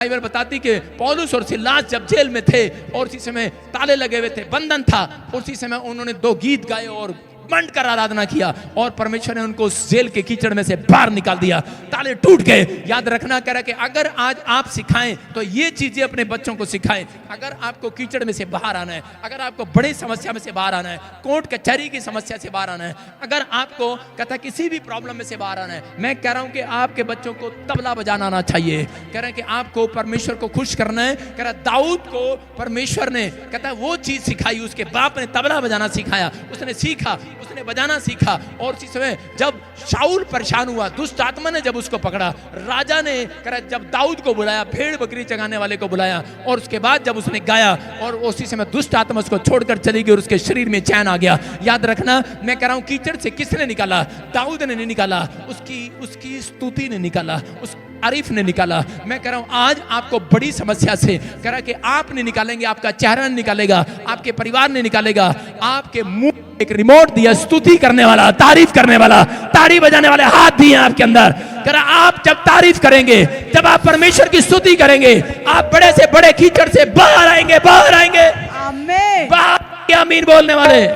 Bible बताती कि पौलुस और सिलास जब जेल में थे और उसी समय ताले लगे हुए थे, बंधन था, उसी समय उन्होंने 2 गीत गाए और मंड कर आराधना किया और परमेश्वर ने उनको जेल के कीचड़ में से बाहर निकाल दिया, ताले टूट गए। याद रखना कह रहा कि अगर आज आप सिखाएं तो ये चीजें अपने बच्चों को सिखाएं। अगर आपको कीचड़ में से बाहर आना है, अगर आपको बड़ी समस्या में से बाहर आना है, कोर्ट कचहरी की समस्या से बाहर आना है, अगर आपको कहता किसी भी प्रॉब्लम में से बाहर आना है, मैं कह रहा हूं कि आपके बच्चों को तबला बजाना आना चाहिए। कह रहे हैं कि आपको परमेश्वर को खुश करना है। कह रहा दाऊद को परमेश्वर ने कहता वो चीज सिखाई, उसके बाप ने तबला बजाना सिखाया, उसने सीखा, उसने बजाना सीखा। और उसी समय जब शाऊल परेशान हुआ, दुष्ट आत्मा ने जब उसको पकड़ा, राजा ने कह रहा जब दाऊद को बुलाया, भेड़ बकरी चगाने वाले को बुलाया और उसके बाद जब उसने गाया और उसी समय दुष्ट आत्मा उसको छोड़कर चली गई और उसके शरीर में चैन आ गया। याद रखना मैं कह रहा हूं कीचड़ से किसने निकाला? दाऊद ने नहीं निकाला, उसकी स्तुति ने निकाला, उस आरिफ ने निकाला। मैं कह रहा हूं आज आपको बड़ी समस्या से कह रहा कि आप नहीं निकालेंगे, आपका चेहरा नहीं निकालेगा, आपके परिवार ने निकालेगा। आपके मुंह एक रिमोट दिया, स्तुति करने वाला, तारीफ करने वाला, ताड़ी बजाने वाले हाथ दिए आपके अंदर। कह रहा आप जब तारीफ करेंगे, जब आप परमेश्वर की स्तुति करेंगे, आप बड़े से बड़े कीचड़ से बाहर आएंगे, बाहर आएंगे। आमीन। बाहर आमीन बोलने वाले,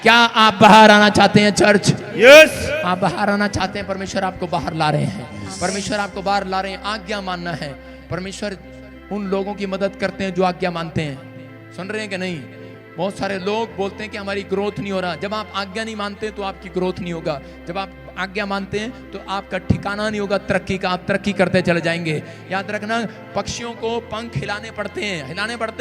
क्या आप बाहर आना चाहते हैं चर्च? यस। आप बाहर आना चाहते हैं? परमेश्वर आपको बाहर ला रहे हैं, परमेश्वर आपको बाहर ला रहे हैं। आज्ञा मानना है। परमेश्वर उन लोगों की मदद करते हैं जो आज्ञा मानते हैं। सुन रहे हैं कि नहीं? बहुत सारे लोग बोलते हैं कि हमारी ग्रोथ नहीं हो रहा। जब आप आज्ञा नहीं मानते तो आपकी ग्रोथ नहीं होगा। जब आप आज्ञा मानते हैं तो आपका ठिकाना नहीं होगा तरक्की का, आप तरक्की करते चले जाएंगे। याद रखना पक्षियों को पंख हिलाने पड़ते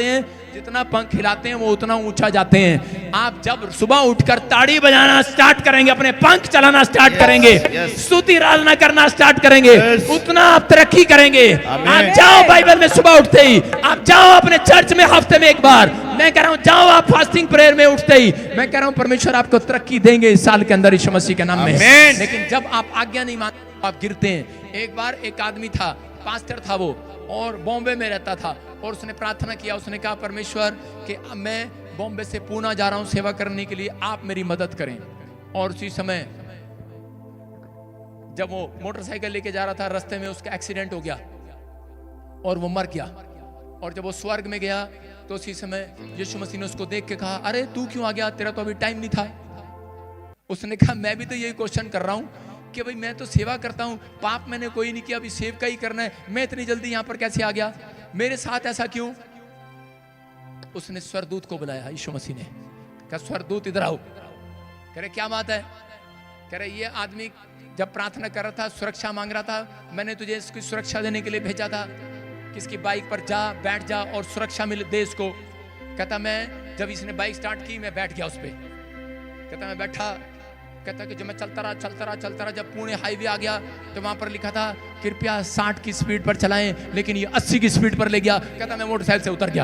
हैं, जितना पंख हिलाते हैं वो उतना ऊंचा जाते हैं। आप जब सुबह उठकर ताड़ी बजाना स्टार्ट करेंगे, अपने पंख चलाना स्टार्ट करेंगे, स्तुति आराधना करना स्टार्ट करेंगे, उतना आप तरक्की करेंगे। आप जाओ बाइबल में सुबह उठते ही, आप जाओ अपने चर्च में हफ्ते में एक बार, मैं कह रहा हूं जाओ आप फास्टिंग प्रेयर में उठते ही, मैं कह रहा हूं परमेश्वर आपको तरक्की देंगे इस साल के अंदर यीशु मसीह के नाम में। लेकिन जब आप आज्ञा नहीं मानते आप गिरते हैं। एक बार एक आदमी था, पास्टर था वो, और बॉम्बे में रहता था और उसने प्रार्थना किया। उसने कहा परमेश्वर कि मैं बॉम्बे से पूना जा रहा हूं सेवा करने के लिए, आप मेरी मदद करें। और उसी समय जब वो मोटरसाइकिल लेके जा रहा था, रास्ते में उसका एक्सीडेंट हो गया और वो मर गया। और जब वो स्वर्ग में गया तो उसी समय यीशु मसीह ने उसको देख के कहा, अरे तू क्यों आ गया, तेरा तो अभी टाइम नहीं था। उसने कहा मैं भी तो यही क्वेश्चन कर रहा हूं कि भाई मैं तो सेवा करता हूं, पाप मैंने कोई नहीं किया, अभी सेव का ही करना है, मैं इतनी जल्दी यहां पर कैसे आ गया, मेरे साथ ऐसा क्यों? उसने स्वर्गदूत को बुलाया, यीशु मसीह ने कहा स्वर्गदूत इधर आओ। कह रहे क्या बात है? कह रहे ये आदमी जब प्रार्थना कर रहा था, सुरक्षा मांग रहा था, मैंने तुझे इसकी सुरक्षा देने के लिए भेजा था, किसकी बाइक पर जा, बैठ जा और सुरक्षा मिले दे इसको। कहता मैं जब इसने बाइक स्टार्ट की मैं बैठ गया उस पर। कहता मैं बैठा, कहता कि जब मैं चलता रहा, जब पुणे हाईवे आ गया तो वहां पर लिखा था कृपया 60 की स्पीड पर चलाएं, लेकिन ये 80 की स्पीड पर ले गया। कहता मैं मोटरसाइकिल से उतर गया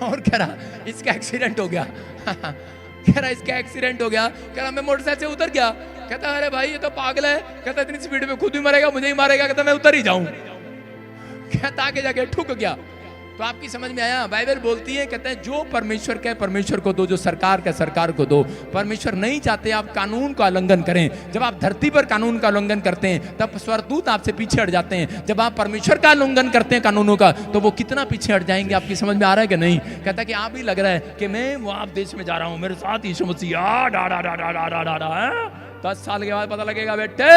और कह रहा इसका एक्सीडेंट हो गया कह रहा इसका एक्सीडेंट हो गया। कह रहा मैं मोटरसाइकिल से उतर गया। कहता अरे भाई ये तो पागल है, कहता इतनी स्पीड में खुद भी मरेगा, मुझे ही मारेगा। कहता मैं उतर ही जाऊं। कहता आगे जाके ठुक गया। तो आपकी समझ में आया? बाइबल बोलती है, कहते हैं जो परमेश्वर का परमेश्वर को दो, जो सरकार का सरकार को दो। परमेश्वर नहीं चाहते आप कानून का उल्लंघन करें। जब आप धरती पर कानून का उल्लंघन करते हैं तब स्वर्गदूत आपसे पीछे हट जाते हैं। जब आप परमेश्वर का उल्लंघन करते हैं कानूनों का, तो वो कितना पीछे हट जाएंगे। आपकी समझ में आ रहा है कि नहीं? कहता कि आप ही लग रहा है कि मैं वहां देश में जा रहा हूं, मेरे साथ यीशु मसीह 10 साल के बाद पता लगेगा बेटे,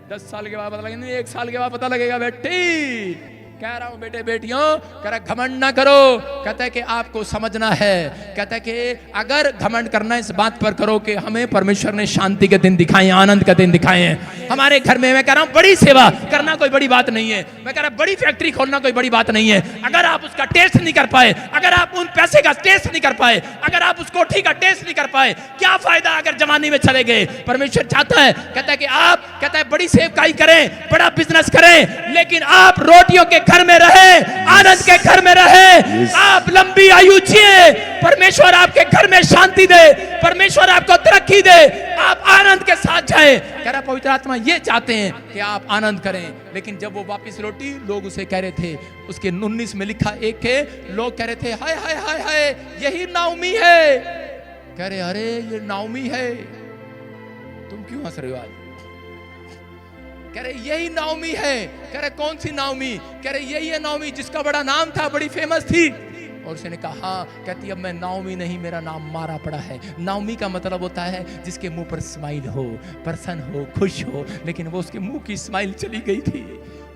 10 साल के बाद पता लगेगा, 1 साल के बाद पता लगेगा बेटी। कह रहा हूं बेटे बेटियों, कह रहा घमंड ना करो। कहता है कि आपको समझना है, कहता है कि अगर घमंड करना इस बात पर करो कि हमें परमेश्वर ने शांति के दिन दिखाए, आनंद के दिन दिखाए हैं हमारे घर में। मैं कह रहा हूं बड़ी सेवा करना कोई बड़ी बात नहीं है। मैं कह रहा बड़ी फैक्ट्री खोलना कोई बड़ी बात नहीं है। अगर आप उसका टेस्ट नहीं कर पाए, अगर आप उन पैसे का टेस्ट नहीं कर पाए, अगर आप उस कोठी का टेस्ट नहीं कर पाए, क्या फायदा अगर जवानी में चले गए। परमेश्वर चाहता है, कहता है कि आप, कहता है बड़ी सेवकाई करें, बड़ा बिजनेस करें, लेकिन आप रोटियों के घर में रहे, आनंद के घर में रहे, आप लंबी आयु जिए, परमेश्वर आपके घर में शांति दे, परमेश्वर आपको तरक्की दे, आप आनंद के साथ जाए। कह रहा पवित्र आत्मा ये चाहते हैं कि आप आनंद करें। लेकिन जब वो वापस लौटी, लोग उसे कह रहे थे, उसके 19 में लिखा एक के लोग कह रहे थे हाय हाय हाय हाय यही नाओमी है। कह रहे अरे ये नाओमी है, तुम क्यों हंस रहे हो आज? कह रहे यही नाओमी है। कह रहे कौन सी नाओमी? कह रहे यही है नाओमी जिसका बड़ा नाम था, बड़ी फेमस थी। और उसने कहा हाँ। कहती अब मैं नाओमी नहीं, मेरा नाम मारा पड़ा है। नाओमी का मतलब होता है जिसके मुंह पर स्माइल हो, प्रसन्न हो, खुश हो। लेकिन वो उसके मुंह की स्माइल चली गई थी,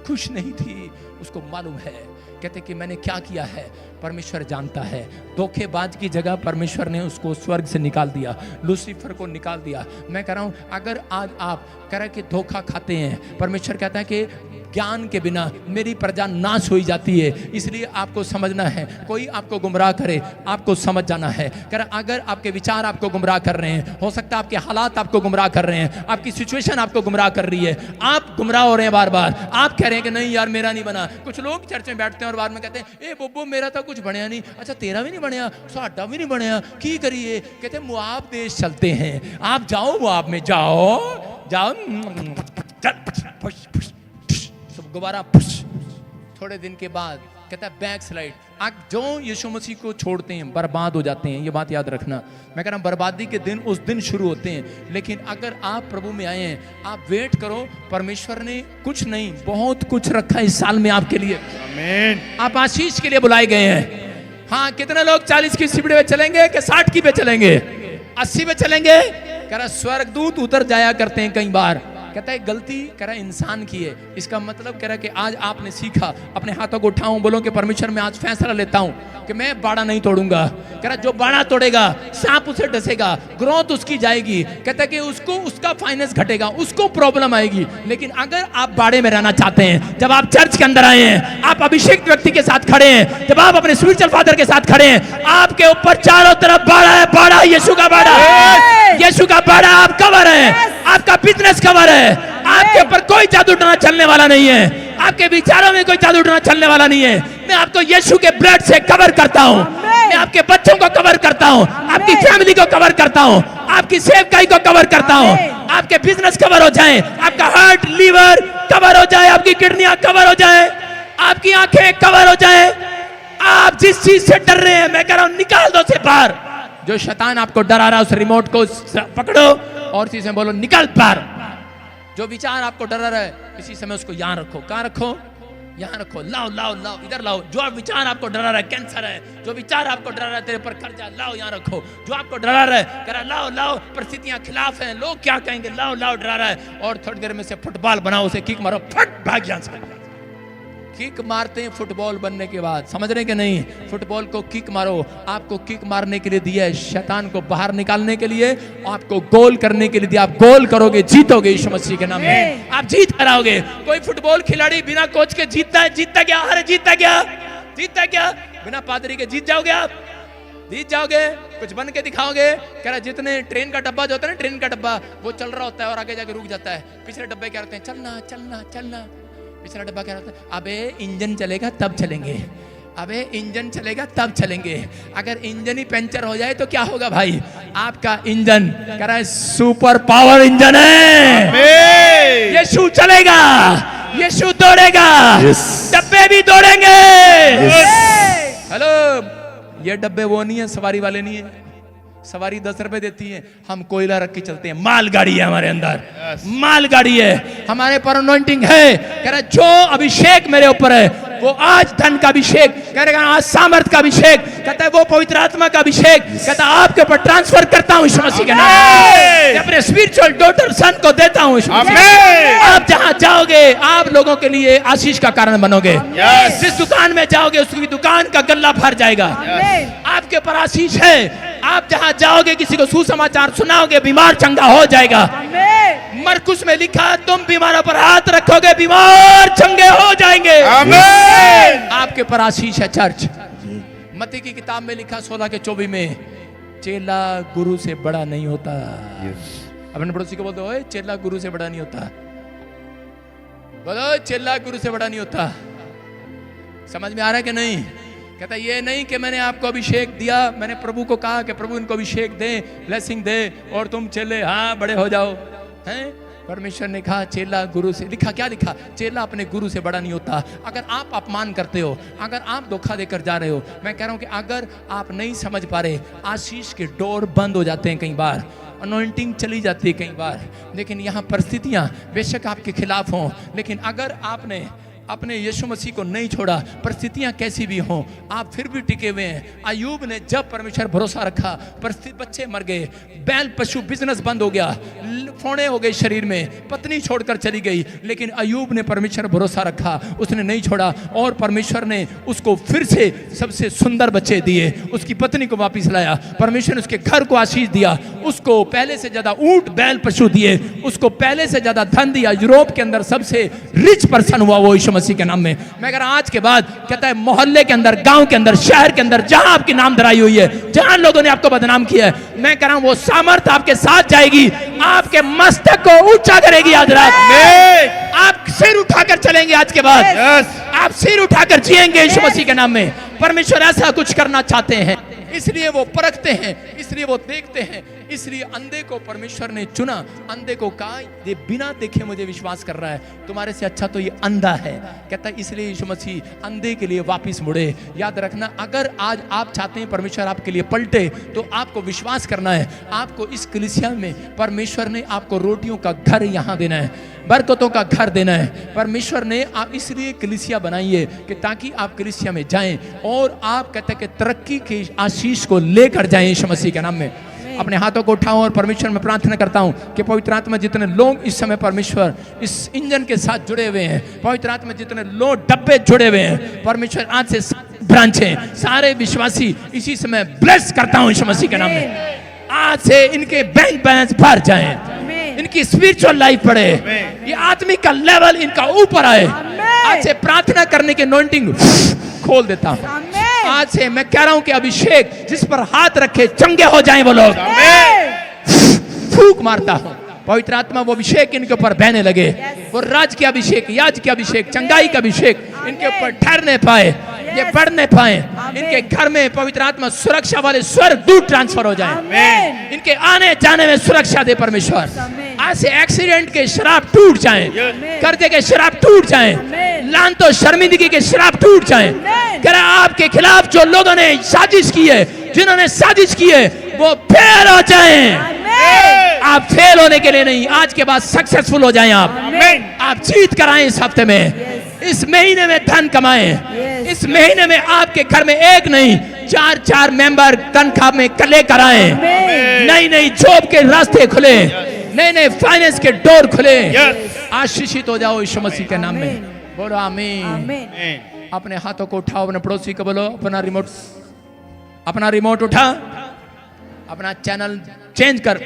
खुश नहीं थी। उसको मालूम है, कहते कि मैंने क्या किया है परमेश्वर जानता है। धोखेबाज की जगह परमेश्वर ने उसको स्वर्ग से निकाल दिया, लूसीफर को निकाल दिया। मैं कह रहा हूं अगर आज आप कह रहे कि धोखा खाते हैं, परमेश्वर कहता है कि ज्ञान के बिना मेरी प्रजा नाश हो जाती है। इसलिए आपको समझना है, कोई आपको गुमराह करे आपको समझ जाना है। अगर आपके विचार आपको गुमराह कर रहे हैं, हो सकता है आपके हालात आपको गुमराह कर रहे हैं, आपकी सिचुएशन आपको गुमराह कर रही है, आप गुमराह हो रहे हैं बार बार। आप कह रहे हैं कि नहीं यार मेरा नहीं बना। कुछ लोग चर्च में बैठते हैं और बाद में कहते हैं ए बोबो मेरा तो कुछ बनया नहीं। अच्छा तेरा भी नहीं बनया, साडा भी नहीं बनया, की करिए? कहते मुआब देश चलते हैं, आप जाओ मुआब में, जाओ जाओ दोबारा थोड़े दिन के बाद कहता है बैक स्लाइड। आप जो यीशु मसीह को छोड़ते हैं बर्बाद हो जाते हैं, ये बात याद रखना। मैं कह रहा हूं बर्बादी के दिन उस दिन शुरू होते हैं। लेकिन अगर आप प्रभु में आए हैं, आप वेट करो, परमेश्वर ने कुछ नहीं बहुत कुछ रखा इस साल में आपके लिए। आमीन। आप आशीष के लिए बुलाए गए हैं। हाँ, कितने लोग 40 की सीढ़ी पे चलेंगे कि 60 की पे चलेंगे, 80 पे चलेंगे? कह रहा स्वर्गदूत उतर जाया करते हैं कई बार। कहता है गलती कह रहा इंसान की है। इसका मतलब कह रहा कि आज आपने सीखा, अपने हाथों को उठाऊं, बोलो कि परमेश्वर मैं आज फैसला लेता हूं कि मैं बाड़ा नहीं तोड़ूंगा। कह रहा जो बाड़ा तोड़ेगा सांप उसे डसेगा, ग्रोथ उसकी जाएगी। कहता है कि उसको उसका फाइनेंस घटेगा, उसको प्रॉब्लम आएगी। लेकिन अगर आप बाड़े में रहना चाहते हैं, जब आप चर्च के अंदर आए हैं, आप अभिषेक व्यक्ति के साथ खड़े हैं, जब आप अपने स्पिरिचुअल फादर के साथ खड़े हैं, आपके ऊपर चारों तरफ बाड़ा है, बाड़ा यीशु का बाड़ा, यीशु का बाड़ा आप कवर है, आपका बिजनेस कवर है। आपके ऊपर कोई जादू टोना चलने वाला नहीं है, आपके विचारों में कोई जादू टोना चलने वाला नहीं है। मैं आपको यीशु के ब्लड से कवर करता हूं, मैं आपके बच्चों को कवर करता हूं, आपकी फैमिली को कवर करता हूं, आपकी सेवकाई को कवर करता हूं। आपके बिजनेस कवर हो जाए, आपका हार्ट लिवर कवर हो जाए, आपकी किडनियां कवर हो जाए, आपकी आंखें कवर हो जाए। आप जिस चीज से डर रहे हैं, मैं कह रहा हूं निकाल दो उसे बाहर। जो शैतान आपको डरा रहा है उस रिमोट को पकड़ो और चीजें बोलो निकल बाहर। जो विचार आपको डरा रहा है इसी समय उसको यहां रखो। कहां रखो? यहां रखो। लाओ लाओ लाओ, इधर लाओ। जो विचार आपको डरा रहा है, कैंसर है, जो विचार आपको डरा रहा है तेरे पर कर्जा, लाओ यहां रखो। जो आपको डरा रहा है, कह रहा लाओ लाओ, परिस्थितियां खिलाफ हैं, लोग क्या कहेंगे, लाओ लाओ, डरा रहा है। और थोड़ी देर में से फुटबॉल बनाओ, उसे किक मारो, फट भाग यहां से। किक मारते हैं फुटबॉल बनने के बाद, समझ रहे कि नहीं? फुटबॉल को किक मारो, आपको किक मारने के लिए दिया है, शैतान को बाहर निकालने के लिए, आपको गोल करने के लिए दिया। आप गोल करोगे, जीतोगे यीशु मसीह के नाम में, आप जीत कराओगे। कोई फुटबॉल खिलाड़ी बिना कोच के जीतता है? जीतता क्या? अरे जीतता क्या? जीतता क्या? बिना पादरी के जीत जाओगे आप? जीत जाओगे? कुछ बन के दिखाओगे? कह रहा जितने ट्रेन का डब्बा जो होता है ना, ट्रेन का डब्बा वो चल रहा होता है और आगे जाके रुक जाता है, पिछले डब्बे क्या होते हैं, चलना चलना चलना। पिछला डब्बा क्या होता है, अबे इंजन चलेगा तब चलेंगे, अबे इंजन चलेगा तब चलेंगे। अगर इंजन ही पंचर हो जाए तो क्या होगा भाई? आपका इंजन कह रहा है सुपर पावर इंजन है, यीशु चलेगा, यीशु दौड़ेगा, डब्बे भी दौड़ेंगे। हेलो, ये डब्बे वो नहीं है, सवारी वाले नहीं है। सवारी 10 रुपए देती है, हम कोयला रख के चलते हैं। माल गाड़ी है हमारे अंदर, माल गाड़ी है हमारे पर, अनॉइंटिंग है। कह रहा जो अभिषेक मेरे ऊपर है वो आज धन का अभिषेक, कह रहा आज सामर्थ का अभिषेक, कहता है वो पवित्र आत्मा का अभिषेक, कहता है आपके ऊपर ट्रांसफर करता हूं यीशु मसीह के नाम में, अपने स्पिरिचुअल डॉटर सन को देता हूं। आप जहां जाओगे आप लोगों के लिए आशीष का कारण बनोगे। जिस दुकान में जाओगे उसकी दुकान का गल्ला भर जाएगा, आपके ऊपर आशीष है। आप जहां जाओगे किसी को सुसमाचार सुनाओगे, बीमार चंगा हो जाएगा। मरकुस में लिखा तुम बीमारों पर हाथ रखोगे, बीमार चंगे हो जाएंगे। आपके पर आशीष है चर्च। मत्ती की किताब में लिखा 16 के 24 में, चेला गुरु से बड़ा नहीं होता। अपने पड़ोसी को बोलते हो चेला गुरु से बड़ा नहीं होता, बोलो चेला गुरु से बड़ा नहीं होता। समझ में आ रहा है कि नहीं? कहता ये नहीं कि मैंने आपको अभिषेक दिया, मैंने प्रभु को कहा कि प्रभु इनको अभिषेक दे, ब्लेसिंग दे और तुम चले हाँ बड़े हो जाओ, हैं? परमेश्वर ने कहा चेला गुरु से, लिखा क्या लिखा, चेला अपने गुरु से बड़ा नहीं होता। अगर आप अपमान करते हो, अगर आप धोखा देकर जा रहे हो, मैं कह रहा हूं कि अगर आप नहीं समझ पा रहे, आशीष के डोर बंद हो जाते हैं कई बार, अनॉइंटिंग चली जाती है कई बार, लेकिन यहाँ परिस्थितियाँ बेशक आपके खिलाफ हों, लेकिन अगर आपने अपने यीशु मसीह को नहीं छोड़ा, परिस्थितियां कैसी भी हों, आप फिर भी टिके हुए हैं। अय्यूब ने जब परमेश्वर भरोसा रखा, परिस्थिति, बच्चे मर गए, बैल पशु बिजनेस बंद हो गया, फोड़े हो गए शरीर में, पत्नी छोड़कर चली गई, लेकिन अय्यूब ने परमेश्वर भरोसा रखा, उसने नहीं छोड़ा और परमेश्वर ने उसको फिर से सबसे सुंदर बच्चे दिए, उसकी पत्नी को वापस लाया, परमेश्वर ने उसके घर को आशीष दिया, उसको पहले से ज्यादा ऊंट बैल पशु दिए, उसको पहले से ज्यादा धन दिया। यूरोप के अंदर सबसे रिच पर्सन हुआ वो यीशु मसीह के नाम में। मैं कह रहा हूं आज के बाद कहता है मोहल्ले के अंदर, गांव के अंदर, शहर के अंदर, जहां आपकी नाम धराई हुई है, जहां लोगों ने आपको बदनाम किया है, मैं कह रहा हूं वो सामर्थ आपके साथ जाएगी, आपके मस्तक को ऊंचा करेगी। आज रात में आप सिर उठाकर चलेंगे, आज के बाद आप सिर उठाकर जिएंगे यीशु मसीह के नाम में। परमेश्वर ऐसा कुछ करना चाहते हैं, इसलिए वो परखते हैं, इसलिए वो देखते हैं, इसलिए अंधे को परमेश्वर ने चुना। अंधे को कहा ये बिना देखे मुझे विश्वास कर रहा है, तुम्हारे से अच्छा तो ये अंधा है। कहता है इसलिए यीशु मसीह अंधे के लिए वापस मुड़े। याद रखना, अगर आज आप चाहते हैं परमेश्वर आपके लिए पलटे, तो आपको विश्वास करना है, आपको इस कलीसिया में परमेश्वर ने आपको रोटियों का घर यहाँ देना है, बरकतों का घर देना है। परमेश्वर ने आप इसलिए कलीसिया बनाई है कि ताकि आप कलीसिया में जाएं और आप कहते हैं कि तरक्की की आशीष को लेकर जाएं यीशु मसीह के नाम में। अपने हाथों को उठाओ और परमेश्वर में प्रार्थना करता हूं कि पवित्र आत्मा जितने लोग इस समय परमेश्वर इस इंजन के साथ जुड़े हुए हैं, पवित्र आत्मा जितने लोग डब्बे जुड़े हुए हैं, परमेश्वर आज से ब्रांचें सारे विश्वासी इसी समय ब्लेस करता हूं यीशु मसीह के नाम में। आज से इनके बैंक बैलेंस भर जाएं, इनकी स्पिरिचुअल लाइफ बढ़े, ये आत्मिक का लेवल इनका ऊपर आए। आज से प्रार्थना करने के अनॉइंटिंग खोल देता हूं। आज से मैं कह रहा हूं कि अभिषेक जिस पर हाथ रखे चंगे हो जाएं वो लोग। फूंक मारता हूं, पवित्र आत्मा वो अभिषेक इनके ऊपर बहने लगे, वो राज के अभिषेक, याज के अभिषेक, चंगाई का अभिषेक इनके ऊपर ठहरने पाए, ये बढ़ने पाए। इनके घर में पवित्र आत्मा सुरक्षा वाले स्वर्ग दूत ट्रांसफर हो जाए, इनके आने जाने में सुरक्षा दे परमेश्वर। आज से एक्सीडेंट के शराब टूट जाएं, कर्जे के शराब टूट जाएं, लानतो शर्मिंदगी के शराब टूट जाएं। कह रहा आपके खिलाफ जो लोगों ने साजिश की है, जिन्होंने साजिश की है, वो फेल हो जाएं। आप फेल होने के लिए नहीं, आज के बाद सक्सेसफुल हो जाएं। आप जीत कराएं इस हफ्ते में, इस महीने में धन कमाएं। इस महीने में आपके घर में एक नहीं 4-4 मेंबर तनख्वाह में कले कराएं, नई नई जॉब के रास्ते खुले, नए नए फाइनेंस के डोर खुले। आशीषित हो जाओ यीशु मसीह के नाम में, बोलो आमीन। अपने हाथों को उठाओ, अपने पड़ोसी को बोलो अपना रिमोट उठा, अपना चैनल चेंज कर।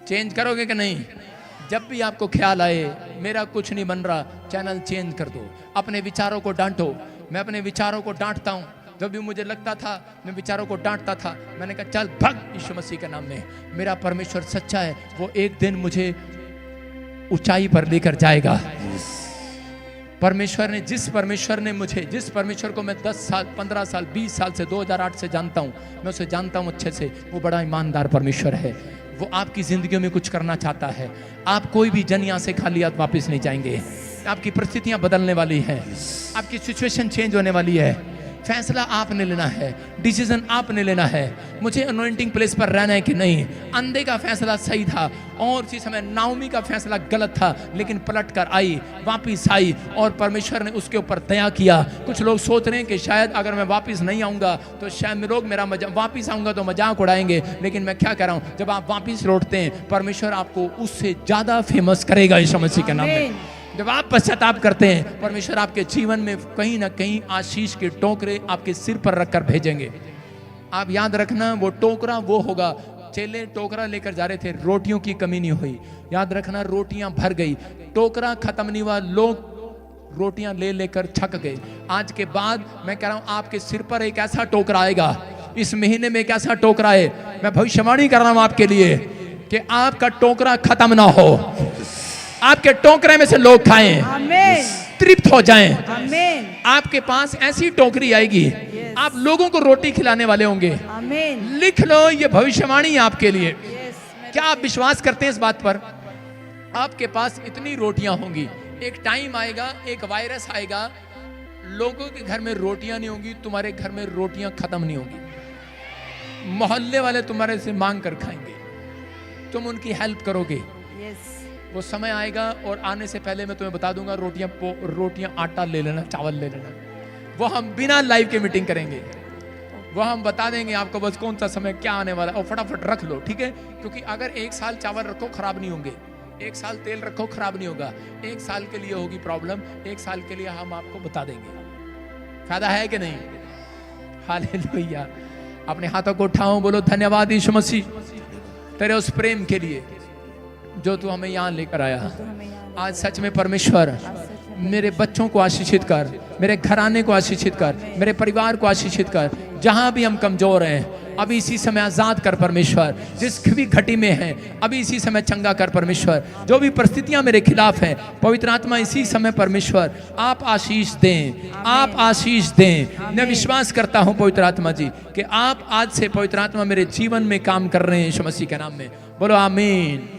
चेंज करोगे कि नहीं? जब भी आपको ख्याल आए मेरा कुछ नहीं बन रहा, चैनल चेंज कर दो। अपने विचारों को डांटो। मैं अपने विचारों को डांटता हूं। जब भी मुझे लगता था मैं विचारों को डांटता था, मैंने कहा चल भग यीशु मसीह के नाम में। मेरा परमेश्वर सच्चा है, वो एक दिन मुझे ऊंचाई पर लेकर जाएगा। परमेश्वर ने जिस परमेश्वर को मैं 10 साल 15 साल 20 साल से 2008 से जानता हूं, मैं उसे जानता हूं अच्छे से। वो बड़ा ईमानदार परमेश्वर है, वो आपकी जिंदगी में कुछ करना चाहता है। आप कोई भी जन यहाँ से खाली हाथ वापस नहीं जाएंगे। आपकी परिस्थितियां बदलने वाली है, आपकी सिचुएशन चेंज होने वाली है। फैसला आपने लेना है, डिसीजन आपने लेना है। मुझे अनॉइंटिंग प्लेस पर रहना है कि नहीं। अंधे का फैसला सही था और उसी समय नाओमी का फैसला गलत था, लेकिन पलट कर आई, वापिस आई और परमेश्वर ने उसके ऊपर दया किया। कुछ लोग सोच रहे हैं कि शायद अगर मैं वापिस नहीं आऊँगा तो शायद लोग मेरा वापिस आऊँगा तो मजाक उड़ाएंगे, लेकिन मैं क्या कह रहा हूँ, जब आप वापिस लौटते हैं परमेश्वर आपको उससे ज़्यादा फेमस करेगा यीशु मसीह के नाम में। जब आप पश्चाताप करते हैं परमेश्वर आपके जीवन में कहीं ना कहीं आशीष के टोकरे आपके सिर पर रखकर भेजेंगे। आप याद रखना, वो टोकरा वो होगा। चेले टोकरा लेकर जा रहे थे, रोटियों की कमी नहीं हुई। याद रखना, रोटियां भर गई, टोकरा खत्म नहीं हुआ, लोग रोटियां ले लेकर छक गए। आज के बाद मैं कह रहा हूं आपके सिर पर एक ऐसा टोकरा आएगा, इस महीने में एक ऐसा टोकरा है। मैं भविष्यवाणी कर रहा हूं आपके लिए कि आपका टोकरा खत्म ना हो, आपके टोकरे में से लोग खाएं, तृप्त हो जाएं। आपके पास ऐसी टोकरी आएगी, आप लोगों को रोटी खिलाने वाले होंगे। लिख लो, ये भविष्यवाणी है आपके लिए। क्या आप विश्वास करते हैं इस बात पर? आपके पास इतनी रोटियां होंगी, एक टाइम आएगा, एक वायरस आएगा, लोगों के घर में रोटियां नहीं होंगी, तुम्हारे घर में रोटियां खत्म नहीं होंगी, मोहल्ले वाले तुम्हारे से मांग कर खाएंगे, तुम उनकी हेल्प करोगे। वो समय आएगा और आने से पहले मैं तुम्हें बता दूंगा, रोटियां आटा ले लेना, चावल ले लेना। वो हम बिना लाइव के मीटिंग करेंगे, वो हम बता देंगे आपको बस कौन सा समय क्या आने वाला, और फटाफट रख लो, ठीक है? क्योंकि अगर 1 साल चावल रखो खराब नहीं होंगे, 1 साल तेल रखो खराब नहीं होगा, 1 साल के लिए होगी प्रॉब्लम, 1 साल के लिए हम आपको बता देंगे। फायदा है कि नहीं? हालेलुया। अपने हाथों को उठाओ, बोलो धन्यवाद यीशु मसीह तेरे उस प्रेम के लिए जो तू हमें यहाँ लेकर आया। आज सच में परमेश्वर मेरे बच्चों को आशीषित कर, मेरे घराने को आशीषित कर, मेरे परिवार को आशीषित कर। जहां भी हम कमजोर हैं अभी इसी समय आजाद कर परमेश्वर, जिस भी घटी में हैं अभी इसी समय चंगा कर परमेश्वर। जो भी परिस्थितियां मेरे खिलाफ हैं पवित्र आत्मा इसी समय परमेश्वर आप आशीष दें, आप आशीष दें। मैं विश्वास करता हूं पवित्र आत्मा जी कि आप आज से पवित्र आत्मा मेरे जीवन में काम कर रहे हैं यीशु मसीह के नाम में। बोलो आमीन।